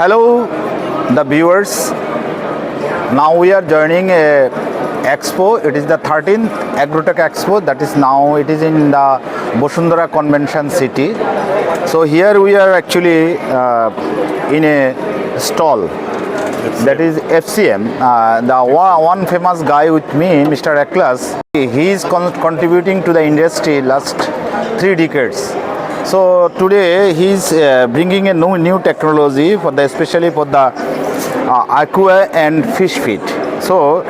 Hello, the viewers. Now we are joining a expo. It is the 13th Agrotech Expo. That is now it is in the Bosundara Convention City. So here we are actually in a stall. That is FCM. The one famous guy with me, Mr. Eklas, he is contributing to the industry last 3 decades. So today he is bringing a new technology for the especially for the aqua and fish feed. So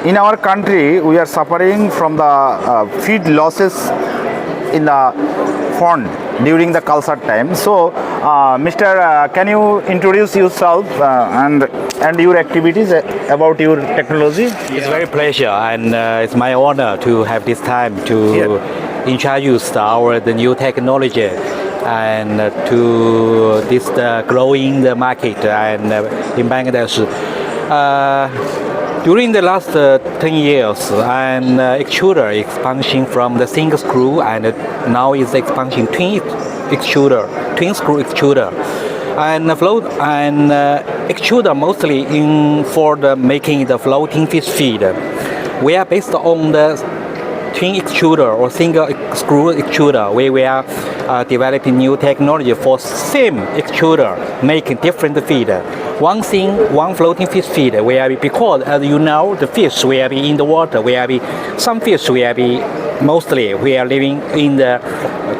in our country we are suffering from the feed losses in the pond during the culture time. So Mr. Can you introduce yourself and your activities about your technology? It's very pleasure and it's my honor to have this time to introduce the new technology and to this growing the market and in Bangladesh. During the last 10 years, and extruder expansion from the single screw and now is expansion twin screw extruder, and float and extruder mostly in for the making the floating fish feed. We are based on the twin extruder or single screw extruder. We are developing new technology for same extruder making different feed. One floating fish feed because as you know the fish will be in the water. Some fish will be mostly we are living in the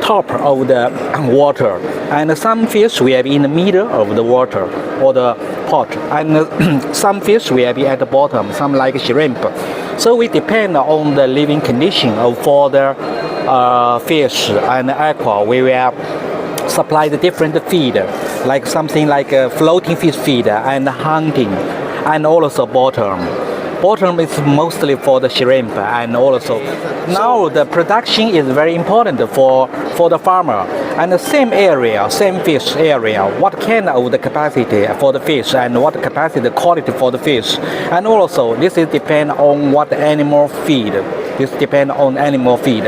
top of the water, and some fish will be in the middle of the water or the pot, and some fish will be at the bottom, some like shrimp. So we depend on the living condition for the fish and aqua. We will supply the different feed, like something like a floating fish feed and hunting, and also bottom. Bottom is mostly for the shrimp, and also now the production is very important for the farmer. And the same area, same fish area, what kind of the capacity for the fish and what capacity, the quality for the fish, and also this is depend on what animal feed. This depend on animal feed.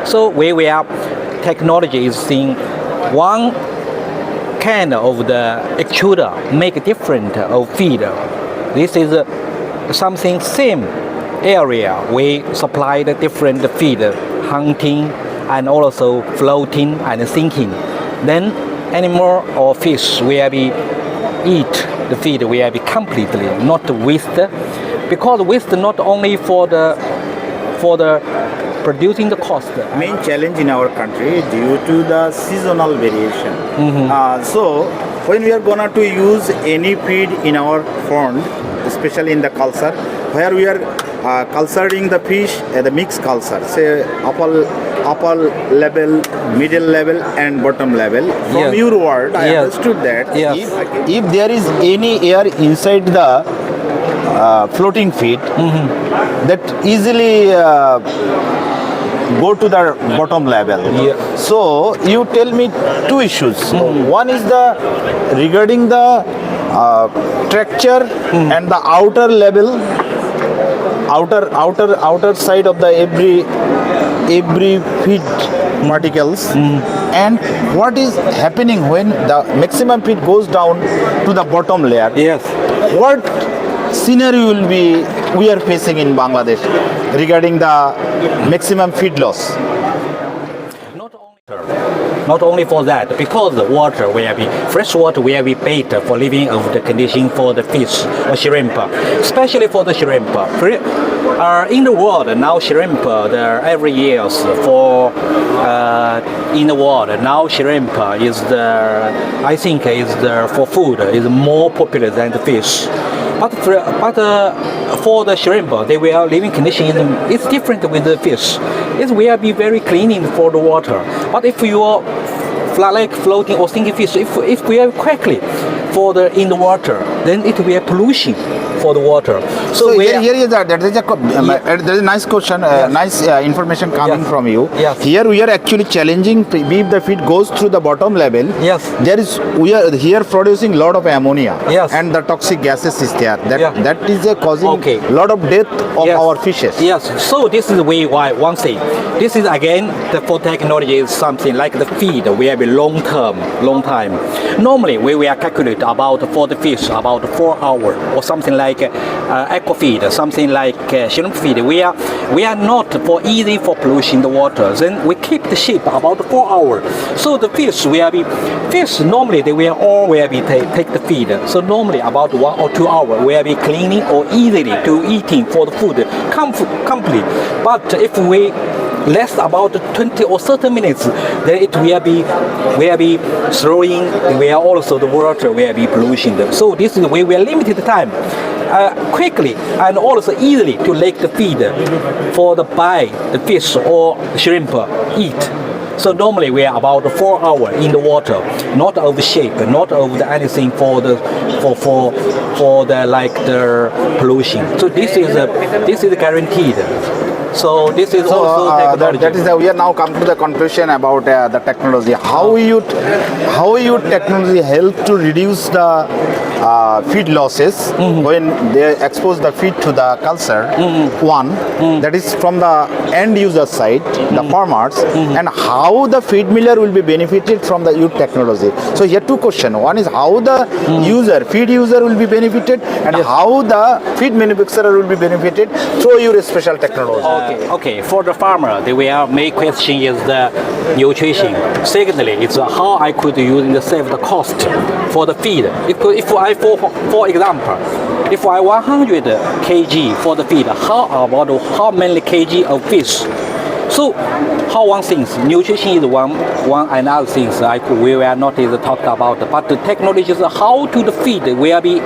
So we have technology is in one kind of the extruder make different of feed. This is something same area we supply the different feed, hunting and also floating and sinking. Then animal or fish will be eat the feed will be completely, not waste, because waste not only for the producing the cost. Main challenge in our country due to the seasonal variation. So when we are gonna to use any feed in our pond, especially in the culture, where we are culturing the fish, the mixed culture, say upper level, middle level, and bottom level. From your word, I understood that if there is any air inside the floating feed, that easily go to the bottom level. So you tell me two issues. One is the regarding the texture and the outer level, outer side of the every feed particles, and what is happening when the maximum feed goes down to the bottom layer. What scenario will be we are facing in Bangladesh regarding the maximum feed loss? Not only for that, because the water will be fresh water will be better for living of the condition for the fish or shrimp, especially for the shrimp. In the world now, shrimp every year for in the world now shrimp is I think for food is more popular than the fish. But for the shrimp, they will living condition it's different with the fish. It will be very cleaning for the water. But if you are like floating or sinking fish, if we are quickly in the water, then it will be a pollution for the water. So we here is that there is a nice question, nice information coming Yes. from you. Yes. Here we are actually challenging if the feed goes through the bottom level. Yes. We are here producing lot of ammonia. Yes. And the toxic gases is there. Yeah. That is causing Okay. lot of death of Yes. our fishes. Yes, so this is why one thing. This is again the for technology is something like the feed. We have a long time. Normally we will calculate about for the fish about 4 hours or something like aqua feed, something like shrimp feed. We are not for easy for pollution the water. Then we keep the sheep about 4 hours. So the fish normally they will all will be take the feed. So normally about 1 or 2 hours will be cleaning or easily to eating for the food complete. But if we less about 20 or 30 minutes, then it will be throwing, where also the water will be pollution. So this is we will limited time. Quickly and also easily to make the feed for the fish or shrimp eat. So normally we are about 4 hours in the water, not over shape, not over anything for the like the pollution. So this is guaranteed. So this is also technology. that is we are now come to the conclusion about the technology. How you technology help to reduce the feed losses when they expose the feed to the culture. One, that is from the end user side, the farmers, and how the feed miller will be benefited from the youth technology. So here two questions. One is how the feed user will be benefited, and how the feed manufacturer will be benefited through your special technology. Okay. For the farmer, the main question is the nutrition. Secondly, it's how I could use to save the cost for the feed. For example, if I 100 kg for the feed, how many kg of fish? So, how one things, nutrition is one another things we were not talked about. But the technology is how to the feed will be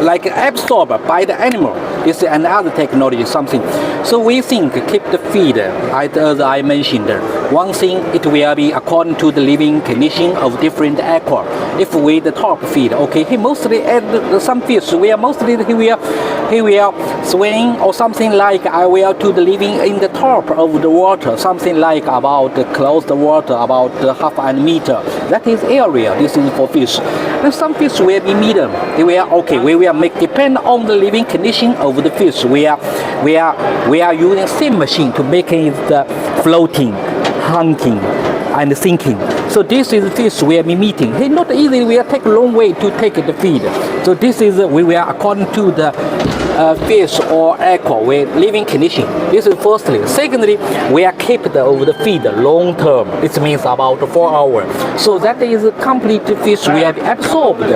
like absorbed by the animal. This is another technology, something. So we think keep the feed, as I mentioned. One thing it will be according to the living condition of different aqua. If we the top feed, okay, he mostly add some fish. He will swing or something like I will to the living in the top of the water, something like about close the water about half a meter. That is area. This is for fish. And some fish will be medium. We will make depend on the living condition of the fish. We are using same machine to make it floating, hunting, and sinking. So this is fish we are meeting. Hey, not easy. We take a long way to take the feed. So this is we will according to the fish or aqua with living condition. This is firstly. Secondly, we are keep the feed long term. It means about 4 hours. So that is complete fish we have absorbed.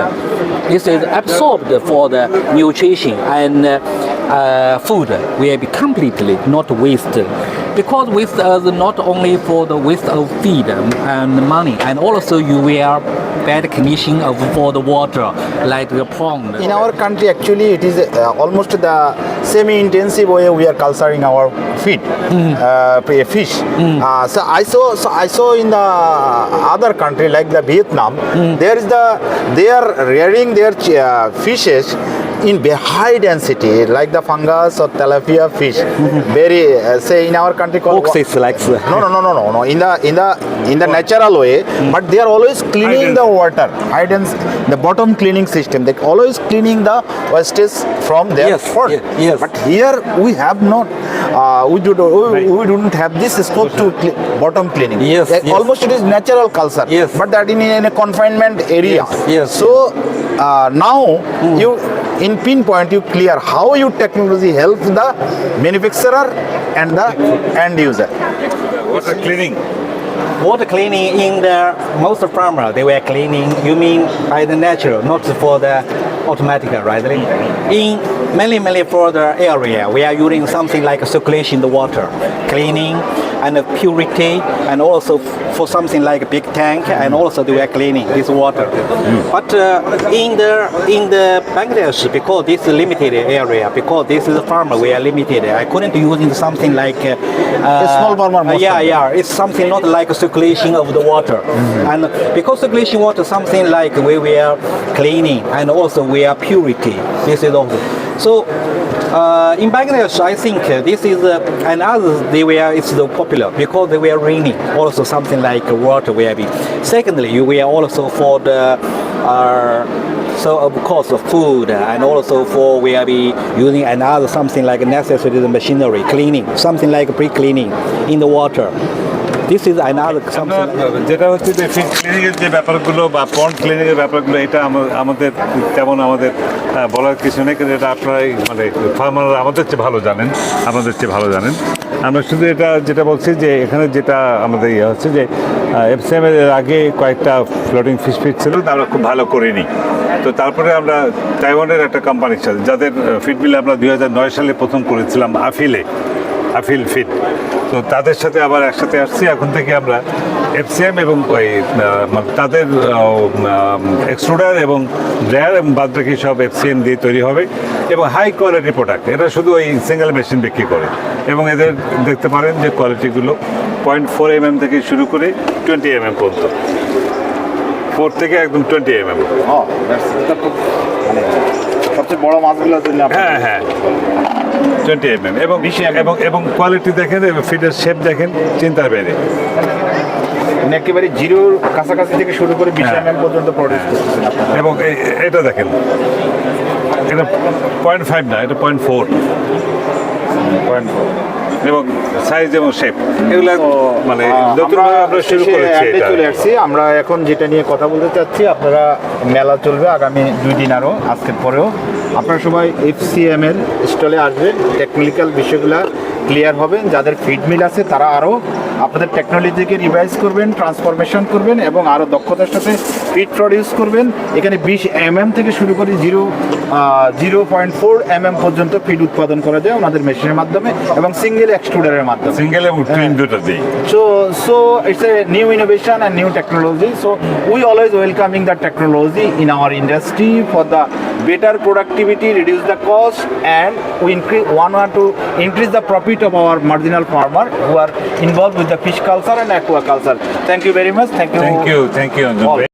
This is absorbed for the nutrition and food. We have completely not wasted. Because waste is not only for the waste of feed and money, and also you will bad condition for the water, like the pond. In our country, actually, it is almost the semi-intensive way we are culturing our feed, fish. So I saw in the other country like the Vietnam, they are rearing their fishes in high density, like the fungus or tilapia fish. Very say in our country called Oxys, like no. In the natural way, but they are always cleaning the water. High density, the bottom cleaning system. They always cleaning the wastage from their pond. Yes. But here we have not. We don't have this scope to bottom cleaning. Almost it is natural culture. Yes. But that in a confinement area. Yes. So now you. In pinpoint, you clear how your technology helps the manufacturer and the end user. Water cleaning. Water cleaning in the most farmer they were cleaning. You mean by the natural, not for the automatic, right? In many for the area, we are using something like circulation the water, cleaning and purity, and also for something like a big tank, and also they were cleaning this water. But in the Bangladesh, because this is limited area, because this is a farmer, we are limited. I couldn't use something like a small farmer. It's something not like a circulation of the water, and because circulation water something like we were cleaning, and also we are purity. This is also. So in Bangladesh, I think this is another they were it's so popular because they were raining. Also something like water will be. Secondly, we are also for the so of course the food and also for we are be using another something like necessary machinery cleaning, something like pre-cleaning in the water. This is another something. যেটা হচ্ছে যে fish cleaning এর যে ব্যাপারগুলো বা পন্ড cleaning এর ব্যাপারগুলো এটা আমাদের তেমন আমাদের বলার কিছু নেই, কিন্তু এটা আপনারাই মানে ফার্মাররা আমাদের চেয়ে ভালো জানেন, আমরা শুধু এটা যেটা বলছি যে এখানে যেটা আমাদের ইয়ে হচ্ছে যে এফসিএম এর আগে কয়েকটা ফ্লোটিং ফিশ ফিট ছিল, তা আমরা খুব ভালো করিনি। তো তারপরে আমরা তাইওয়ানের একটা কোম্পানির সাথে যাদের ফিড মিলে আমরা 2009 সালে প্রথম করেছিলাম আফিল ফিড, তো তাদের সাথে আবার একসাথে আসছি। এখন থেকে আমরা এফসিএম এবং ওই তাদের এক্সট্রুডার এবং ড্রায়ার এবং বাদ বাকি সব এফসিএম দিয়ে তৈরি হবে এবং হাই কোয়ালিটি প্রোডাক্ট। এটা শুধু ওই সিঙ্গেল মেশিন বিক্রি করে এবং এদের দেখতে পারেন যে কোয়ালিটিগুলো 0.4 mm থেকে শুরু করে 20 mm পর্যন্ত, 4 থেকে একদম 20 mm। সবচেয়ে বড় মাছগুলোর জন্য হ্যাঁ হ্যাঁ 20 mm এবং এবং কোয়ালিটি দেখেন এবং ফিডের শেপ দেখেন, চিন্তার বাইরে। মানে একেবারে জিরোর কাছাকাছি থেকে শুরু করে 20 mm পর্যন্ত প্রোডিউস করতেছেন আপনারা। এবং এটা দেখেন, এটা 0.5 না, এটা 0.4 এবং সাইজ এবং শেপ এগুলো মানে নতুনভাবে আমরা শুরু করেছি। এটা চলে আসছি আমরা এখন যেটা নিয়ে কথা বলতে চাচ্ছি, আপনারা মেলা চলবে আগামী 2 দিন আরও, আজকের পরেও আপনারা সবাই এফসিএম এর স্টলে আসবেন, টেকনিক্যাল বিষয়গুলো ক্লিয়ার হবেন। যাদের ফিড মিল আছে তারা আরও আপনাদের টেকনোলজিকে রিভাইজ করবেন, ট্রান্সফরমেশন করবেন এবং আরও দক্ষতার সাথে ফিড প্রডিউস করবেন। এখানে 20 mm থেকে শুরু করে 0.4 mm পর্যন্ত ফিড উৎপাদন করা যায় ওনাদের মেশিনের মাধ্যমে এবং সিঙ্গেল এক্সট্রুডারের মাধ্যমে। সিঙ্গেল এবং টুইন দুটো দিই। So it's a new innovation and new technology. So we always welcoming the technology in our industry for the better productivity, reduce the cost, and we want to increase the profit of our marginal farmer who are involved with the fish culture and aquaculture. Thank you very much. Thank you. Thank you, Anjan.